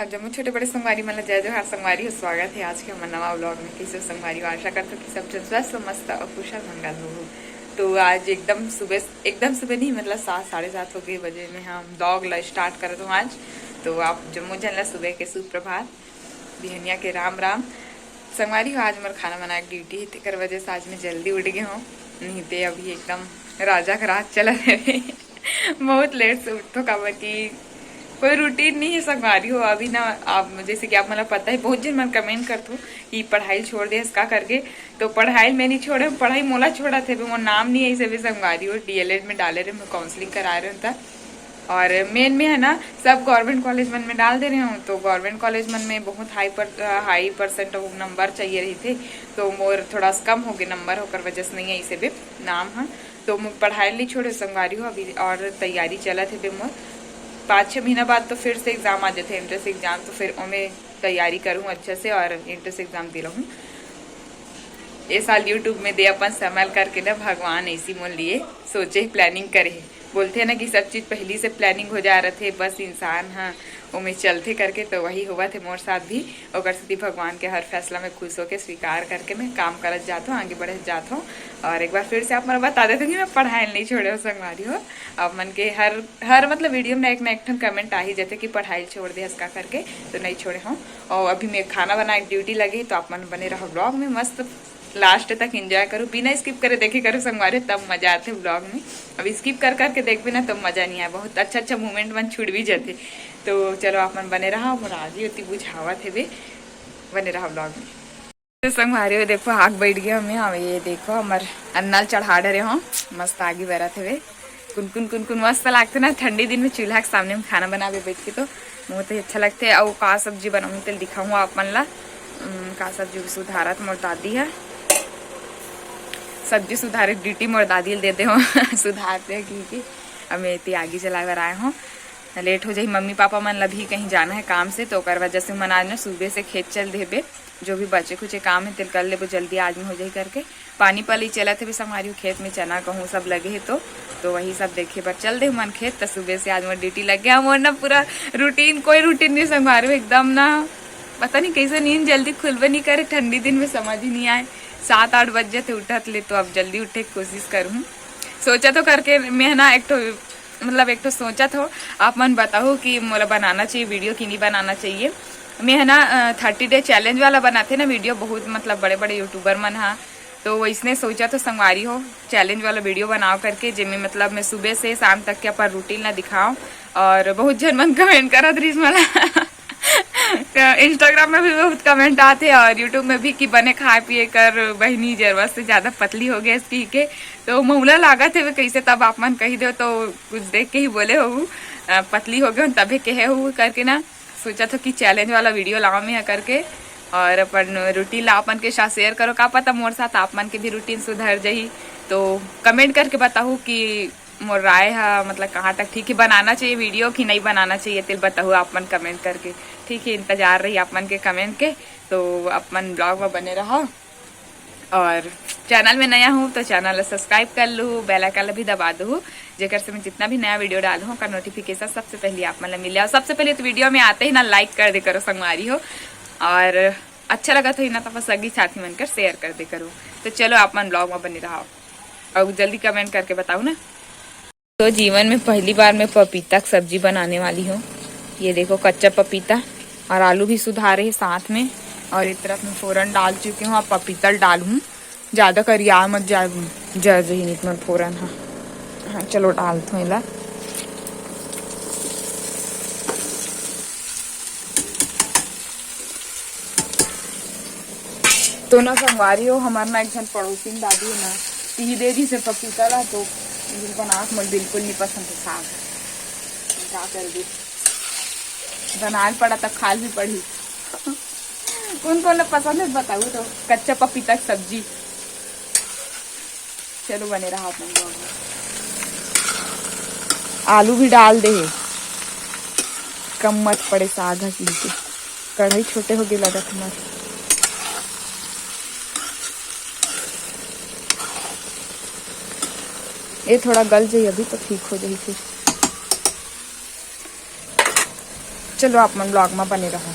हाँ जम्मू छोटे बड़े संगवारी मतलब जय जोहार संगवारी हो। स्वागत है आज के हमारे नवा व्लॉग में। किसी संगवारी हो आशा करते हो कि सब जन स्वस्थ मस्त और कुशल मंगल हो। तो आज एकदम सुबह नहीं मतलब 7 साढ़े 7 हो गए बजे में हम व्लॉग स्टार्ट कर दो आज। तो आप जम्मू जनला सुबह के सुप्रभात बिहनिया के राम राम संगवारी हो। आज हमारे खाना बनाए ड्यूटी है तेकर वजह से आज मैं जल्दी उठ गई हूँ। नहीं तो अभी एकदम राजा का राज चला रहे बहुत लेट से उठो काबर की कोई रूटीन नहीं है संगवारी हो। अभी ना आप जैसे कि आप मतलब पता है बहुत जन मन कमेंट करते हो कि पढ़ाई छोड़ दे इसका करके। तो पढ़ाई मैं नहीं छोड़े, पढ़ाई मोला छोड़ा थे वो नाम नहीं है इसे संगवारी हो। डीएलएड में डाले रहे, मैं काउंसलिंग करा रहे था और मेन में है ना सब गवर्नमेंट कॉलेज मन में डाल दे रहे हूँ। तो गवर्नमेंट कॉलेज मन में बहुत हाई परसेंट नंबर चाहिए रही थे। तो मोर थोड़ा कम हो गए नंबर होकर वजह से नहीं है इसे भी नाम है। तो मैं पढ़ाई नहीं छोड़े संगवारी हो अभी और तैयारी चला थे मोर 5-6 महीना बाद तो फिर से एग्जाम आ जाते हैं एंट्रेंस एग्जाम। तो फिर मैं तैयारी करूँ अच्छे से और एंट्रेंस एग्जाम दे रहूँ। ये साल यूट्यूब में दे अपन संभाल करके ना भगवान ऐसी मोल लिए सोचे प्लानिंग करे। बोलते हैं ना कि सब चीज़ पहली से प्लानिंग हो जा रहे थे, बस इंसान हाँ उमें चलते करके। तो वही हुआ थे मोर साथ भी। और सिद्धि भगवान के हर फैसला में खुश होकर स्वीकार करके मैं काम करत जाता हूँ, आगे बढ़त जाता हूँ। और एक बार फिर से आप मैं बता देते कि मैं पढ़ाई नहीं छोड़े हो संगवारी हो। अब मन के हर मतलब वीडियो में एक ना एक कमेंट आ ही जाते कि पढ़ाई छोड़ दे इसका करके। तो नहीं छोड़े हूँ। और अभी मैं खाना बनाए ड्यूटी लगी तो आप मन बने रहो ब्लॉग में मस्त लास्ट तक एंजॉय करूँ, बिना स्किप करे देखे करो संगवारी तब मजा आते ब्लॉग में। अब स्किप कर करके देख भी ना तब मजा नहीं आया, बहुत अच्छा मोमेंट मन छूट भी जाते। तो चलो आप मन बने रहा राजी होती बुझावा थे वे बने रहा ब्लॉग में। तो संगवारी हो देखो आग बैठ गया हमें। हाँ ये देखो हमारे अन्नाल चढ़ा डरे हो मस्त आगे बरा थे वे कुन मस्त लगते ना ठंडी दिन में चूल्हा के सामने में खाना बनावे बैठ के। तो बहुत ही अच्छा लगते है। और का सब्जी बनाऊँ तो दिखाऊँ आप मन ला का सब्जी सुधारत मोर दादी है। सब्जी सुधारे ड्यूटी मोर दादी दे दे हो सुधारते हैं क्योंकि अब मैं इतनी आगे चला कर आए हूँ। लेट हो जाए मम्मी पापा मन ला भी कहीं जाना है काम से। तो कर वजह से मन आज ना सुबह से खेत चल देबे जो भी बचे कुछ काम है तिल कर ले वो जल्दी आज में हो जाए करके। पानी पली चला थे भी संभारी खेत में चना कहूँ सब लगे है। तो वही सब देखे पर चल दे मन खेत। तो सुबह से आज मोर ड्यूटी लग गया मोर ना पूरा रूटीन कोई रूटीन नहीं संभारू एकदम ना पता नहीं कैसे नींद जल्दी खुलबे नहीं करे। ठंडी दिन में समझ ही नहीं आए 7-8 बजे थे उठत ले। तो अब जल्दी उठे की कोशिश करूँ सोचा तो करके मैं ना एक तो सोचा था। आप मन बताओ कि मोला बनाना चाहिए वीडियो कि नहीं बनाना चाहिए। मैं है ना 30 डे चैलेंज वाला बनाते ना वीडियो बहुत मतलब बड़े बड़े यूट्यूबर मन हाँ। तो वैसने सोचा तो संगवारी हो चैलेंज वाला वीडियो बनाओ करके जिसमें मतलब मैं सुबह से शाम तक के अपन रूटीन ना दिखाऊं। और बहुत जन मन कमेंट करा दृश्य मला इंस्टाग्राम में भी बहुत कमेंट आते और यूट्यूब में भी कि बने खाए पिए कर बहनी जरूरत से ज्यादा पतली हो गई इसकी के। तो मऊला लागा थे वे कैसे तब आप मन कही दो तो कुछ देख के ही बोले हो पतली हो गए तभी कहे हो करके ना। सोचा था कि चैलेंज वाला वीडियो लाओ में करके और अपन रूटीन ला अपन के साथ शेयर करो। का पता मोर साथ आप मन के भी रूटीन सुधर जाही। तो कमेंट करके बताओ कि मोर राय है मतलब कहाँ तक ठीक है बनाना चाहिए वीडियो कि नहीं बनाना चाहिए तिल बताओ आप मन कमेंट करके। ठीक है इंतजार रही आप मन के कमेंट के। तो आप मन ब्लॉग में बने रहो और चैनल में नया हूँ तो चैनल सब्सक्राइब कर लूँ, बेल आइकन भी दबा दूँ जेकर से मैं जितना भी नया वीडियो डालू हूँ का नोटिफिकेशन सबसे पहले आप मन मिल जाओ। सबसे पहले तो वीडियो में आते ही ना लाइक कर दे करो संगवारी हो और अच्छा लगा तो ना तो सगी साथी मन कर शेयर कर दे करो। तो चलो आप मन ब्लॉग में बने रहो और जल्दी कमेंट करके बताओ ना। तो जीवन में पहली बार मैं पपीता की सब्जी बनाने वाली हूँ। ये देखो कच्चा पपीता और आलू भी सुधारे साथ में। और इस तरफ मैं फोरन डाल चुकी हूँ। अब पपीता डालूँ ज्यादा करिया मत जही नहीं मैं फोरन हाँ चलो डालता हूँ इला। तो ना संगवारी हो हमारे ना एक जन पड़ोसी दादी है ना ती दे दी से पपीता ला। तो बना मुझे बिल्कुल नहीं पसंद है साग क्या कर दी बना पड़ा तब खाल भी पड़ी उनको पसंद है बताऊ तो कच्चा पपीता की सब्जी। चलो बने रहा अपन आलू भी डाल दे कम मत पड़े साग की कढ़ाई छोटे हो गए लगा तुम्हारे। ये थोड़ा गल जाए अभी तो ठीक हो जाए फिर। चलो आप मन ब्लॉग में बने रहो।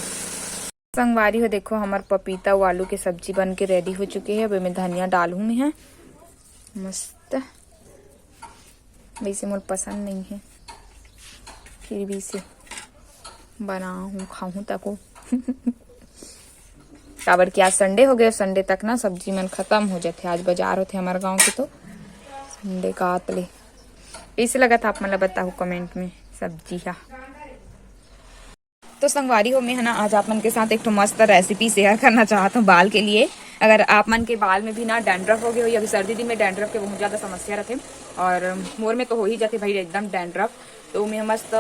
संगवारी हो देखो हमार पपीता और आलू की सब्जी बन के रेडी हो चुकी है। अब मैं धनिया डालूँ मैं है मस्त, वैसे मुझे पसंद नहीं है फिर भी इसे बनाऊँ खाऊँ तको काबर कि आज संडे हो गए, संडे तक ना सब्जी मन खत्म हो जाते। आज बाजार होते हमारे गांव के, तो संडे का आतले ऐसे लगा था। आप मतलब बताओ कमेंट में सब्जी का। तो संगवारी हो मैं है ना आज आप मन के साथ एक तो मस्त रेसिपी शेयर करना चाहता हूँ बाल के लिए। अगर आप मन के बाल में भी ना डैंड्रफ हो गए हो, या अभी सर्दी दिन में डैंड्रफ के बहुत ज़्यादा समस्या रहते और मोर में तो हो ही जाते भाई एकदम डैंड्रफ, तो मैं मस्त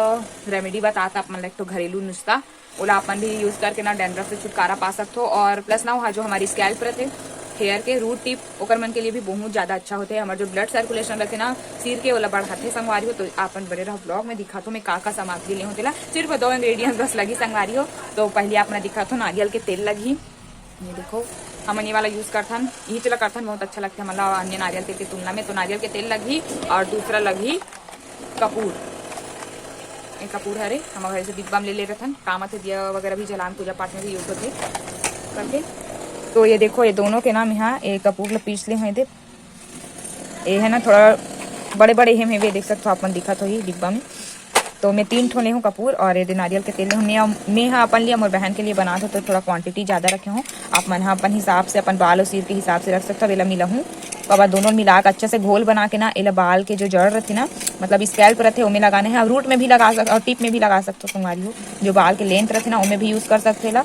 रेमेडी बताता आप मन एक तो घरेलू नुस्खा ओला अपन भी यूज़ करके ना डैंड्रफ से छुटकारा पा सकते हो। और प्लस ना वहाँ जो हमारी स्कैल्प रहते हेयर के रूट टिप ओकर मन के लिए भी बहुत ज़्यादा अच्छा होते हैं। हमारे जो ब्लड सर्कुलेशन रहते ना सिर के ओला बढ़ाते संगवारी हो। तो अपन बड़े रहो ब्लॉग में दिखा तो मैं का सामग्री ले होतेला, सिर्फ 2 इंग्रेडिएंट्स बस लगी संगवारी हो। तो पहले आपने दिखा तो नारियल के तेल लगी, ये देखो हम ये वाला यूज़ करथन, यही चला करथन बहुत अच्छा लगता है मतलब अन्य नारियल तेल की तुलना में। तो नारियल के तेल लगी और दूसरा लगी कपूर। एक कपूर हरे हम घर से डिब्बा में ले रहे थे, काम आते दिया वगैरह भी जलान पूजा पाठ में भी यूज होते करके। तो ये देखो ये दोनों के नाम यहाँ एक कपूर ला पीस ले हुए थे, ये है ना थोड़ा बड़े बड़े हैं वे देख सकते हो अपन दिखा तो ही डिब्बा में। तो मैं 3 ठो ले हूँ कपूर और ये नारियल के तेल मैं हाँ अपन लिया मोर बहन के लिए बना तो थोड़ा क्वांटिटी ज़्यादा रखे हूँ। आप मन हाँ अपन हिसाब से अपन बाल और सिर के हिसाब से रख सकते हो। वेला मिला हूँ तो अब दोनों मिला के अच्छे से घोल बना के ना एला बाल के जो जड़ रहती ना मतलब स्कैल्प रहते उनमें लगाने हैं। और रूट में भी लगा सकते और टिप में भी लगा सकते हो संगवारी हो। जो बाल के लेंथ रहते ना उनमें भी यूज़ कर सकते ला।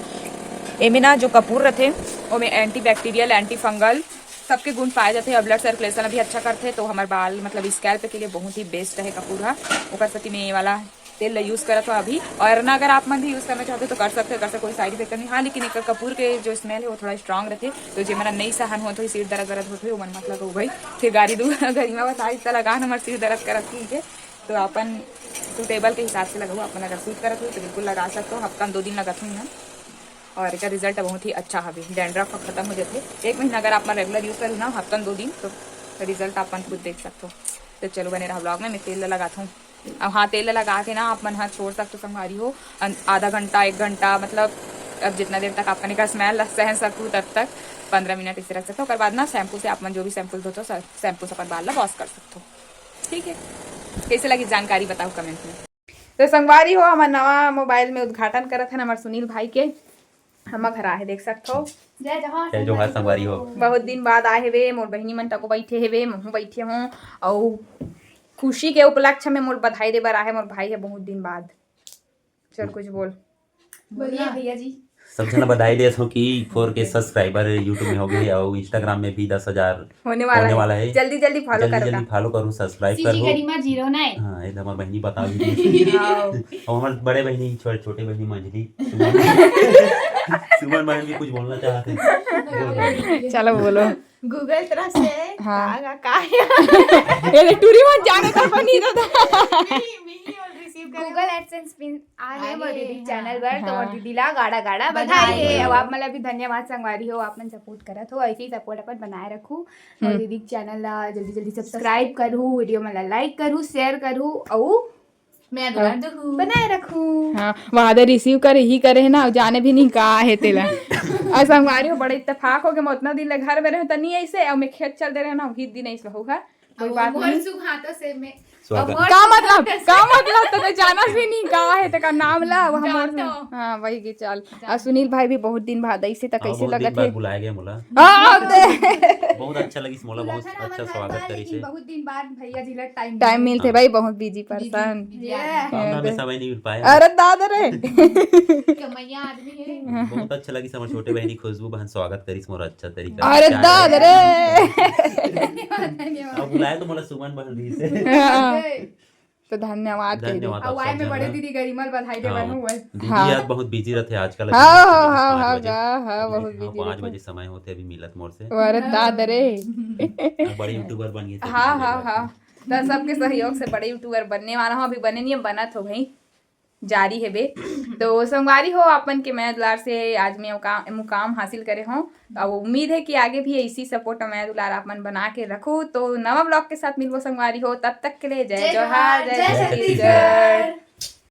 एमें ना जो कपूर रहते उनमें एंटी बैक्टीरियल एंटी फंगल सबके गुण पाए जाते हैं और ब्लड सर्कुलेशन भी अच्छा करते हैं। तो हमारे बाल मतलब स्कैल्प के लिए बहुत ही बेस्ट है कपूर है। ओकर सती में ये वाला तेल यूज़ करा था अभी, और ना अगर आप मन भी यूज़ करना चाहते हो तो कर सकते हो, कोई साइड इफेक्ट नहीं। हाँ लेकिन एक कपूर के जो स्मेल है वो थोड़ा स्ट्रांग रहते, तो जो मेरा नहीं सहन हो तो सिर दर्द होते हो मन मतलब हो भाई फिर गाड़ी दूर गरिमा बता इतना लगा हमारे सिर दर्द करत ठीक है। तो अपन सूटेबल के हिसाब से लगाओ, अपन अगर सूट करत हो तो बिल्कुल लगा सकते हो। हफ्ता में 2 दिन लगाता हूँ और इसका रिजल्ट बहुत ही अच्छा है। डैंड्रफ खत्म हो जाते 1 महीना अगर आप रेगुलर यूज़ करूँ ना हफ्ता में 2 दिन तो रिजल्ट अपन खुद देख सकते हो। तो चलो बने रहा ब्लॉग में मैं तेल लगाता हूँ। अब हाँ तेल लगा के ना आप मन हाथ छोड़ सकते हो संगवारी हो आधा घंटा 1 घंटा मतलब अब जितना देर तक आपने का स्मेल सहन सकूँ तब तक 15 मिनट इसे रख सकते हो। उसके बाद ना शैम्पू से आप मन जो भी शैम्पू धोते हो शैम्पू से अपन बाल ला वॉश कर सकते हो। ठीक है, कैसे लगी जानकारी बताओ कमेंट में। तो संगवारी हो हमारे नवा मोबाइल में उद्घाटन करत है हमारे सुनील भाई के, हम घर आए देख सकते हो। जय जोहार संगवारी हो। बहुत दिन बाद आए हुए मोर बहनी मन तको बैठे हुए मैं बैठे हूँ और खुशी के उपलक्ष्य में मोर बधाई दे बर आए मोर भाई है बहुत दिन बाद। चल कुछ बोलिए भैया जी। सब जना बधाई देत हो कि 4K सब्सक्राइबर यूट्यूब में हो गए और इंस्टाग्राम में भी 10,000 होने वाला है। जल्दी जल्दी फॉलो करो सब्सक्राइब करो। गरिमा 0 नहीं हाँ ये हमारी बहनी बता दी और हमारे बड़े बहनी छोटे बहनी मंजली सुमन बहन भी कुछ बोलना चाहते हैं। चलो बोलो। गूगल तरफ से हाँ का ये टूरी मत जाने का बनी था गूगल एडसेंस पिन आ रहे मोर दीदी चैनल पर तो हाँ। मोर दीदी ला गाड़ा गाड़ा बधाई है। अब आप मतलब भी धन्यवाद संगवारी हो, आप मन सपोर्ट करत हो, ऐसे ही सपोर्ट अपन बनाए रखू। मोर दीदी चैनल ला जल्दी जल्दी सब्सक्राइब करू, वीडियो में लाइक करू, शेयर करू और मैं बनाए रखू। हाँ वादा रिसीव करे ही करे है ना जाने भी नहीं कहा है तेला और संगवारी हो बड़े इत्तेफाक हो गए। मैं उतना दिन घर में रहे तो नहीं ऐसे और मैं खेत चल दे रहे ना गीत दिन ऐसे होगा कोई बात नहीं। का मतलब तो जाना भी नहीं कहा है का नाम ला हम हाँ वही की चल। और सुनील भाई भी बहुत दिन बाद ऐसे तक कैसे लगा थे बुलाया गया मोला बहुत अच्छा लगी मोला, बहुत अच्छा स्वागत करी से। बहुत दिन बाद भैया जी ला टाइम मिलते भाई बहुत बिजी पर्सन में समय नहीं मिल पाया। अरे दादा रे कमैया आदमी है। बहुत अच्छा लगी समझ छोटे बहनी खुशबू बहन स्वागत करी मोर अच्छा तरीका। अरे दादा रे अब बुलाया तो मोला सुमन बहन दी से तो धन्यवाद धन्यवाद। वाई में बड़े दीदी गरिमा बधाई दे बन हुए। दीदी यार बहुत बिजी रहते आजकल। हाँ बहुत बिजी 5 बजे समय होते अभी मिलत मोर से। अरे दादा रे बड़े यूट्यूबर बन गए। हाँ तो सबके सहयोग से बड़े यूट्यूबर बनने वाला हूँ, अभी बने नहीं बना तो भाई जारी है बे। तो संगवारी हो अपन के मैं दुलार से आज मैं मुकाम हासिल करे हूँ और उम्मीद है कि आगे भी ऐसी सपोर्ट मैं दुलार अपन बना के रखूँ। तो नवा ब्लॉग के साथ मिलवो संगवारी हो, तब तक के लिए जय जोहार जय छत्तीसगढ़।